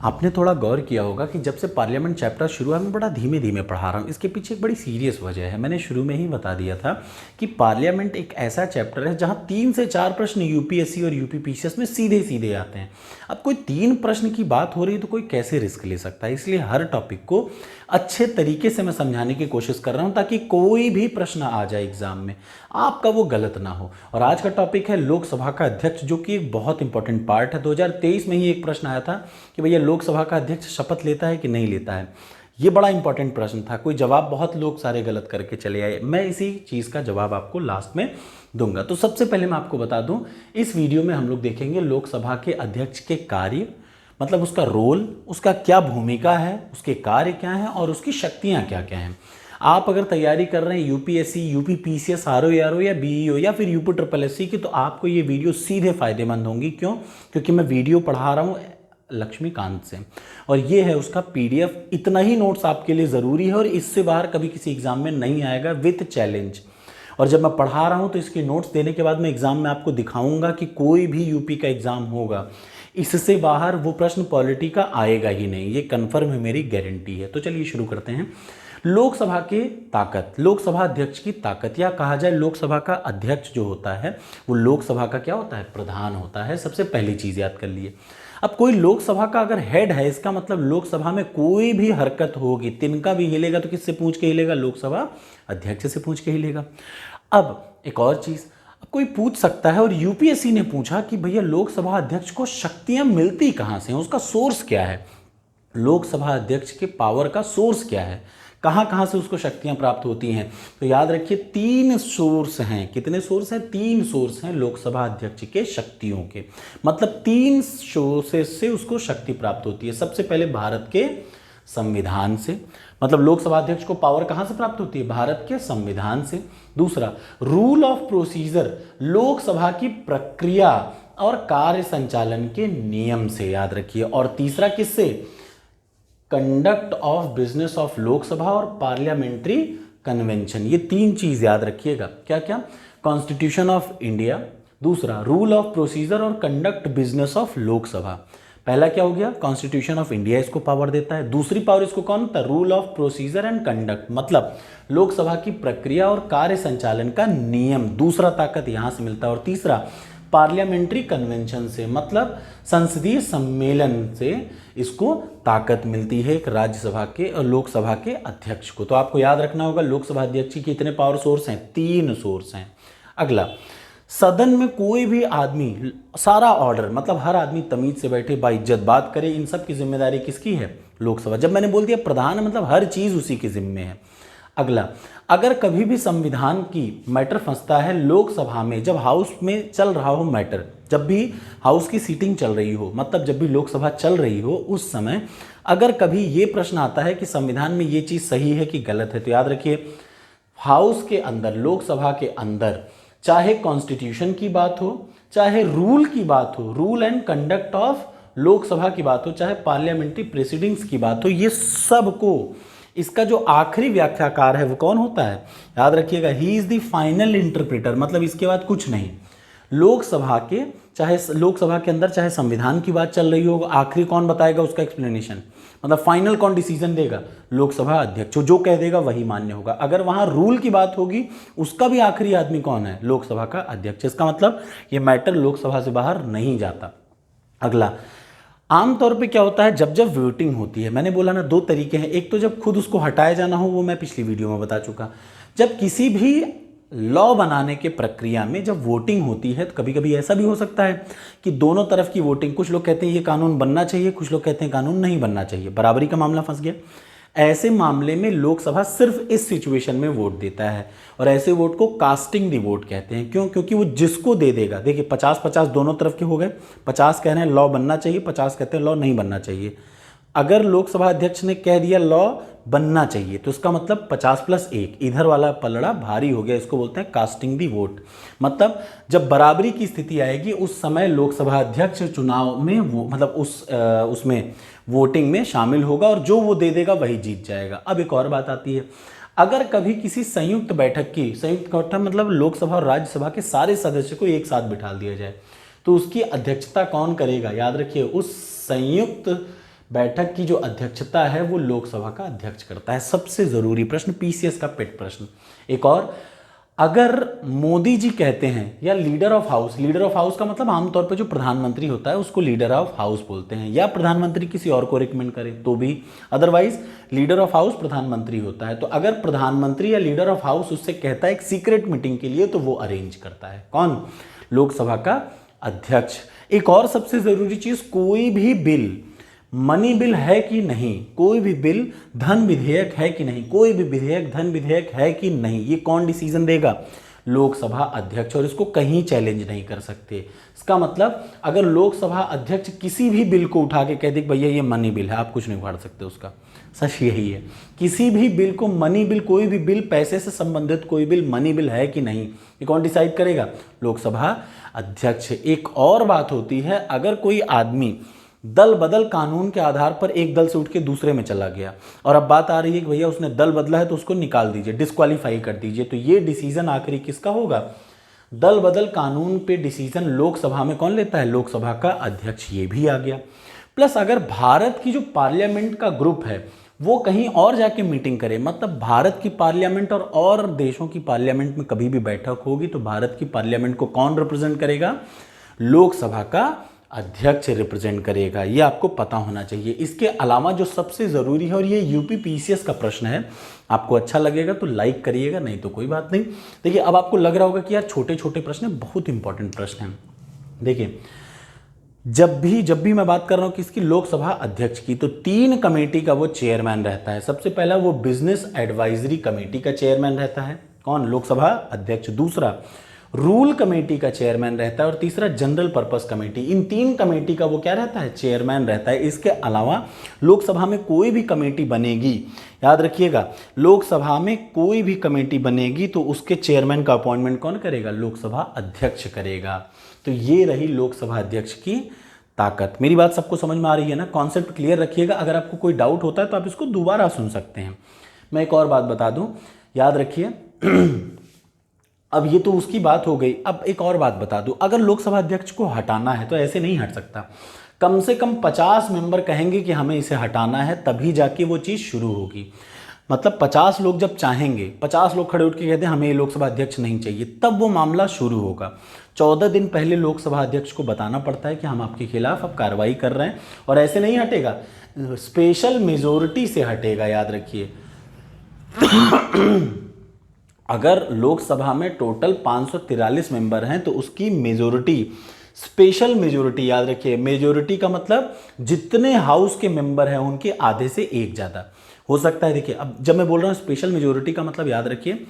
आपने थोड़ा गौर किया होगा कि जब से पार्लियामेंट चैप्टर शुरू हुआ मैं बड़ा धीमे धीमे पढ़ा रहा हूँ। इसके पीछे एक बड़ी सीरियस वजह है। मैंने शुरू में ही बता दिया था कि पार्लियामेंट एक ऐसा चैप्टर है जहाँ 3 से 4 प्रश्न यूपीएससी और यूपीपीसीएस में सीधे सीधे आते हैं। अब कोई 3 प्रश्न की बात हो रही है तो कोई कैसे रिस्क ले सकता है, इसलिए हर टॉपिक को अच्छे तरीके से मैं समझाने की कोशिश कर रहा हूँ ताकि कोई भी प्रश्न आ जाए एग्जाम में आपका वो गलत ना हो। और आज का टॉपिक है लोकसभा का अध्यक्ष, जो कि एक बहुत इंपॉर्टेंट पार्ट है। 2023 में ही एक प्रश्न आया था कि भैया लोकसभा का अध्यक्ष शपथ लेता है कि नहीं लेता है। ये बड़ा इंपॉर्टेंट प्रश्न था, कोई जवाब बहुत लोग सारे गलत करके चले आए। मैं इसी चीज़ का जवाब आपको लास्ट में दूंगा। तो सबसे पहले मैं आपको बता दूं, इस वीडियो में हम लोग देखेंगे लोकसभा के अध्यक्ष के कार्य, मतलब उसका रोल, उसका क्या भूमिका है, उसके कार्य क्या हैं और उसकी शक्तियां क्या क्या हैं। आप अगर तैयारी कर रहे हैं यूपीएससी, यूपीपीसीएस, आरओ या बीईओ या फिर यूपी ट्रिपल एससी की, तो आपको ये वीडियो सीधे फायदेमंद होंगी। क्यों? क्योंकि मैं वीडियो पढ़ा रहा हूँ लक्ष्मीकांत से और ये है उसका पीडीएफ। इतना ही नोट्स आपके लिए ज़रूरी है और इससे बाहर कभी किसी एग्जाम में नहीं आएगा विथ चैलेंज। और जब मैं पढ़ा रहा हूँ तो इसके नोट्स देने के बाद मैं एग्जाम में आपको दिखाऊंगा कि कोई भी यूपी का एग्जाम होगा, इससे बाहर वो प्रश्न पॉलिटी का आएगा ही नहीं। ये कन्फर्म है, मेरी गारंटी है। तो चलिए शुरू करते हैं। लोकसभा की ताकत, लोकसभा अध्यक्ष की ताकत, या कहा जाए लोकसभा का अध्यक्ष जो होता है वो लोकसभा का क्या होता है? प्रधान होता है। सबसे पहली चीज़ याद कर लिए। अब कोई लोकसभा का अगर हेड है, इसका मतलब लोकसभा में कोई भी हरकत होगी, तिनका भी हिलेगा तो किससे पूछ के हिलेगा? लोकसभा अध्यक्ष से पूछ के हिलेगा। अब एक और चीज़, अब कोई पूछ सकता है और यूपीएससी ने पूछा कि भैया लोकसभा अध्यक्ष को शक्तियां मिलती कहाँ से हैं, उसका सोर्स क्या है? लोकसभा अध्यक्ष के पावर का सोर्स क्या है, कहाँ कहाँ से उसको शक्तियां प्राप्त होती हैं? तो याद रखिए 3 सोर्स हैं। कितने सोर्स हैं? 3 सोर्स हैं लोकसभा अध्यक्ष के शक्तियों के। मतलब 3 सोर्सेस से उसको शक्ति प्राप्त होती है। सबसे पहले भारत के संविधान से, मतलब लोकसभा अध्यक्ष को पावर कहाँ से प्राप्त होती है? भारत के संविधान से। दूसरा, रूल ऑफ प्रोसीजर, लोकसभा की प्रक्रिया और कार्य संचालन के नियम से, याद रखिए। और तीसरा किससे? Conduct of business of Lok Sabha और पार्लियामेंट्री कन्वेंशन। ये 3 चीज याद रखिएगा। क्या क्या? कॉन्स्टिट्यूशन ऑफ इंडिया, दूसरा रूल ऑफ प्रोसीजर और कंडक्ट बिजनेस ऑफ लोकसभा। पहला क्या हो गया? कॉन्स्टिट्यूशन ऑफ इंडिया इसको पावर देता है। दूसरी पावर इसको कौन देता है? Rule of procedure and conduct, मतलब लोकसभा की प्रक्रिया और कार्य संचालन का नियम, दूसरा ताकत यहां से मिलता है। और तीसरा पार्लियामेंट्री कन्वेंशन से, मतलब संसदीय सम्मेलन से इसको ताकत मिलती है एक राज्यसभा के और लोकसभा के अध्यक्ष को। तो आपको याद रखना होगा लोकसभा अध्यक्ष की कितने पावर सोर्स हैं? 3 सोर्स हैं। अगला, सदन में कोई भी आदमी, सारा ऑर्डर, मतलब हर आदमी तमीज से बैठे, बाइज्जत बात करे, इन सब की जिम्मेदारी किसकी है? लोकसभा। जब मैंने बोल दिया प्रधान, मतलब हर चीज उसी के जिम्मे है। अगला, अगर कभी भी संविधान की मैटर फंसता है लोकसभा में, जब हाउस में चल रहा हो मैटर, जब भी हाउस की सीटिंग चल रही हो, मतलब जब भी लोकसभा चल रही हो, उस समय अगर कभी ये प्रश्न आता है कि संविधान में ये चीज़ सही है कि गलत है, तो याद रखिए हाउस के अंदर, लोकसभा के अंदर, चाहे कॉन्स्टिट्यूशन की बात हो, चाहे रूल की बात हो, rule and conduct of Lok Sabha की बात हो, चाहे पार्लियामेंट्री प्रेसिडिंग्स की बात हो, ये सबको इसका जो आखिरी व्याख्याकार है वो कौन होता है? याद रखिएगा, he is the final interpreter, मतलब इसके बाद कुछ नहीं। लोकसभा के, चाहे लोकसभा के अंदर चाहे संविधान की बात चल रही हो, आखिरी कौन बताएगा उसका एक्सप्लेनेशन, मतलब फाइनल कौन डिसीजन देगा? लोकसभा अध्यक्ष। जो कह देगा वही मान्य होगा। अगर वहां रूल की बात होगी, उसका भी आखिरी आदमी कौन है? लोकसभा का अध्यक्ष। इसका मतलब ये मैटर लोकसभा से बाहर नहीं जाता। अगला, आमतौर पे क्या होता है जब जब वोटिंग होती है, मैंने बोला ना 2 तरीके हैं। एक तो जब खुद उसको हटाया जाना हो, वो मैं पिछली वीडियो में बता चुका। जब किसी भी लॉ बनाने के प्रक्रिया में जब वोटिंग होती है, तो कभी कभी ऐसा भी हो सकता है कि दोनों तरफ की वोटिंग, कुछ लोग कहते हैं ये कानून बनना चाहिए, कुछ लोग कहते हैं कानून नहीं बनना चाहिए, बराबरी का मामला फंस गया। ऐसे मामले में लोकसभा सिर्फ इस सिचुएशन में वोट देता है और ऐसे वोट को कास्टिंग दी वोट कहते हैं। क्यों? क्योंकि वो जिसको दे देगा, देखिए 50-50 दोनों तरफ के हो गए, 50 कह रहे हैं लॉ बनना चाहिए, 50 कहते हैं लॉ नहीं बनना चाहिए। अगर लोकसभा अध्यक्ष ने कह दिया लॉ बनना चाहिए, तो इसका मतलब 50+1, इधर वाला पलड़ा भारी हो गया, इसको बोलते हैं कास्टिंग दी वोट। मतलब जब बराबरी की स्थिति आएगी उस समय लोकसभा अध्यक्ष चुनाव में वो, मतलब उसमें वोटिंग में शामिल होगा और जो वो दे देगा वही जीत जाएगा। अब एक और बात आती है, अगर कभी किसी संयुक्त बैठक की, संयुक्त बैठक मतलब लोकसभा और राज्यसभा के सारे सदस्य को एक साथ बिठा दिया जाए, तो उसकी अध्यक्षता कौन करेगा? याद रखिए, उस संयुक्त बैठक की जो अध्यक्षता है वो लोकसभा का अध्यक्ष करता है। सबसे जरूरी प्रश्न, पीसीएस का पेट प्रश्न। एक और, अगर मोदी जी कहते हैं या leader of house, leader of house का मतलब आमतौर पे जो प्रधानमंत्री होता है उसको लीडर ऑफ हाउस बोलते हैं, या प्रधानमंत्री किसी और को रिकमेंड करे तो भी, अदरवाइज लीडर ऑफ हाउस प्रधानमंत्री होता है। तो अगर प्रधानमंत्री या लीडर ऑफ हाउस उससे कहता है एक सीक्रेट मीटिंग के लिए तो वो अरेंज करता है कौन? लोकसभा का अध्यक्ष। एक और सबसे जरूरी चीज, कोई भी बिल मनी बिल है कि नहीं, कोई भी बिल धन विधेयक है कि नहीं, कोई भी विधेयक धन विधेयक है कि नहीं, ये कौन डिसीजन देगा? लोकसभा अध्यक्ष। और इसको कहीं चैलेंज नहीं कर सकते। इसका मतलब अगर लोकसभा अध्यक्ष किसी भी बिल को उठा के कह दे भैया ये मनी बिल है, आप कुछ नहीं उखाड़ सकते उसका। सच यही है, किसी भी बिल को मनी बिल, कोई भी बिल पैसे से संबंधित कोई बिल मनी बिल है कि नहीं, ये कौन डिसाइड करेगा? लोकसभा अध्यक्ष। एक और बात होती है, अगर कोई आदमी दल बदल कानून के आधार पर एक दल से उठ के दूसरे में चला गया और अब बात आ रही है कि भैया उसने दल बदला है तो उसको निकाल दीजिए, डिस्क्वालीफाई कर दीजिए, तो ये डिसीजन आखिरी किसका होगा? दल बदल कानून पे डिसीजन लोकसभा में कौन लेता है? लोकसभा का अध्यक्ष। ये भी आ गया। प्लस अगर भारत की जो पार्लियामेंट का ग्रुप है वो कहीं और जाके मीटिंग करे, मतलब भारत की पार्लियामेंट और देशों की पार्लियामेंट में कभी भी बैठक होगी तो भारत की पार्लियामेंट को कौन रिप्रेजेंट करेगा? लोकसभा का अध्यक्ष रिप्रेजेंट करेगा। ये आपको पता होना चाहिए। इसके अलावा जो सबसे ज़रूरी है, और ये यूपी पीसीएस का प्रश्न है, आपको अच्छा लगेगा तो लाइक करिएगा, नहीं तो कोई बात नहीं। देखिए अब आपको लग रहा होगा कि यार छोटे छोटे प्रश्न हैं, बहुत इंपॉर्टेंट प्रश्न हैं। देखिए जब भी मैं बात कर रहा हूँ किसकी? लोकसभा अध्यक्ष की, तो 3 कमेटी का वो चेयरमैन रहता है। सबसे पहला वो बिजनेस एडवाइजरी कमेटी का चेयरमैन रहता है कौन? लोकसभा अध्यक्ष। दूसरा रूल कमेटी का चेयरमैन रहता है और तीसरा जनरल पर्पस कमेटी। इन 3 कमेटी का वो क्या रहता है? चेयरमैन रहता है। इसके अलावा लोकसभा में कोई भी कमेटी बनेगी, याद रखिएगा, लोकसभा में कोई भी कमेटी बनेगी तो उसके चेयरमैन का अपॉइंटमेंट कौन करेगा? लोकसभा अध्यक्ष करेगा। तो ये रही लोकसभा अध्यक्ष की ताकत। मेरी बात सबको समझ में आ रही है ना? कॉन्सेप्ट क्लियर रखिएगा। अगर आपको कोई डाउट होता है तो आप इसको दोबारा सुन सकते हैं। मैं एक और बात बता दूं, याद रखिए अब ये तो उसकी बात हो गई। अब एक और बात बता दूं, अगर लोकसभा अध्यक्ष को हटाना है तो ऐसे नहीं हट सकता। कम से कम 50 मेंबर कहेंगे कि हमें इसे हटाना है, तभी जाके वो चीज़ शुरू होगी। मतलब 50 लोग जब चाहेंगे, 50 लोग खड़े उठ के कहते हैं हमें ये लोकसभा अध्यक्ष नहीं चाहिए, तब वो मामला शुरू होगा। 14 दिन पहले लोकसभा अध्यक्ष को बताना पड़ता है कि हम आपके खिलाफ अब कार्रवाई कर रहे हैं, और ऐसे नहीं हटेगा, स्पेशल मेजोरिटी से हटेगा। याद रखिए अगर लोकसभा में टोटल 543 मेंबर हैं तो उसकी मेजोरिटी, स्पेशल मेजोरिटी, याद रखिए मेजोरिटी का मतलब जितने हाउस के मेंबर हैं उनके आधे से एक ज़्यादा हो सकता है। देखिए अब जब मैं बोल रहा हूँ स्पेशल मेजोरिटी का मतलब, याद रखिए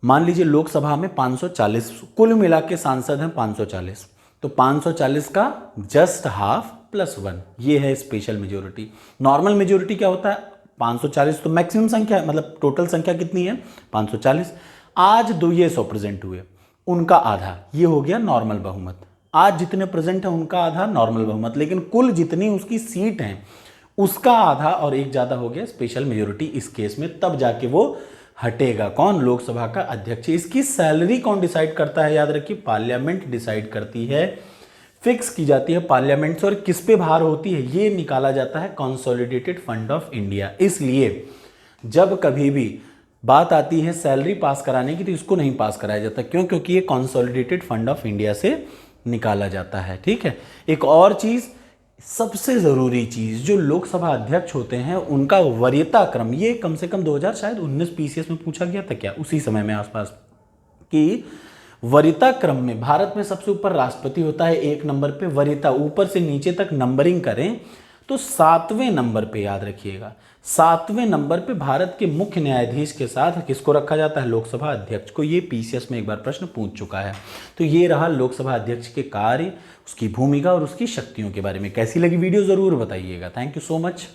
मान लीजिए लोकसभा में 540 कुल मिला के सांसद हैं 540, तो 540 का जस्ट हाफ प्लस 1, ये है स्पेशल मेजोरिटी। नॉर्मल मेजोरिटी क्या होता है? 540 तो मैक्सिमम संख्या है, मतलब टोटल संख्या कितनी है? 540। आज 200 प्रेजेंट हुए, उनका आधा, ये हो गया नॉर्मल बहुमत। आज जितने प्रेजेंट हैं उनका आधा नॉर्मल बहुमत, लेकिन कुल जितनी उसकी सीट हैं उसका आधा और एक ज़्यादा हो गया स्पेशल मेजोरिटी इस केस में, तब जाके वो हटेगा। कौन? लोकसभा का अध्यक्ष। इसकी सैलरी कौन डिसाइड करता है? याद रखिए पार्लियामेंट डिसाइड करती है, फिक्स की जाती है पार्लियामेंट से, और किस पे भार होती है ये निकाला जाता है कंसोलिडेटेड फंड ऑफ इंडिया। इसलिए जब कभी भी बात आती है सैलरी पास कराने की तो इसको नहीं पास कराया जाता। क्यों? क्योंकि ये कंसोलिडेटेड फंड ऑफ इंडिया से निकाला जाता है। ठीक है। एक और चीज़, सबसे ज़रूरी चीज़, जो लोकसभा अध्यक्ष होते हैं उनका वरीयता क्रम, ये कम से कम 2019 पीसीएस में पूछा गया था क्या, उसी समय में आसपास, कि वरीयता क्रम में भारत में सबसे ऊपर राष्ट्रपति होता है, 1 नंबर पे वरीयता, ऊपर से नीचे तक नंबरिंग करें तो 7वें नंबर पे, याद रखिएगा 7वें नंबर पे भारत के मुख्य न्यायाधीश के साथ किसको रखा जाता है? लोकसभा अध्यक्ष को। ये पीसीएस में एक बार प्रश्न पूछ चुका है। तो ये रहा लोकसभा अध्यक्ष के कार्य, उसकी भूमिका और उसकी शक्तियों के बारे में। कैसी लगी वीडियो ज़रूर बताइएगा। Thank you so much.